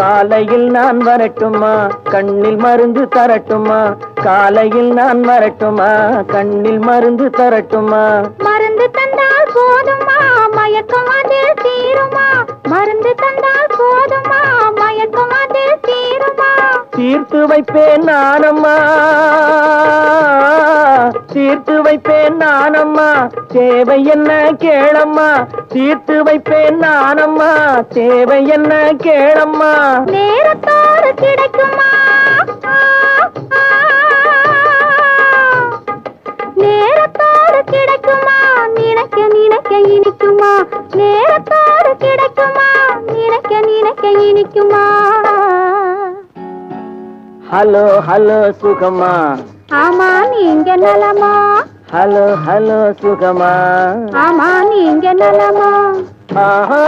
காலையில் நான் வரட்டுமா, கண்ணில் மருந்து தரட்டுமா? காலையில் நான் வரட்டுமா, கண்ணில் மருந்து தரட்டுமா? மருந்து தந்தால் போதுமா, மயக்கம் அதில் தீருமா? மருந்து தந்தால் போதுமா, மயக்கம் அதில் தீருமா? தீர்த்து வைப்பேன் நானம்மா, தீர்த்து வைப்பேன் நானம்மா, தேவை என்ன கேளம்மா? தீர்த்து வைப்பேன் நானம்மா, தேவை என்ன கேளம்மா? நேரத்தோடு கிடைக்குமா, நேரத்தோடு கிடைக்குமா? நினைக்க நினைக்க இனிக்குமா? நேரத்தோடு கிடைக்குமா? நினைக்க நினைக்க இனிக்குமா? ஹலோ ஹலோ சுகமா, ஆமா நீங்க நலமா? ஹலோ ஹலோ சுகமா, ஆமா நீங்க நலமா? ஆஹா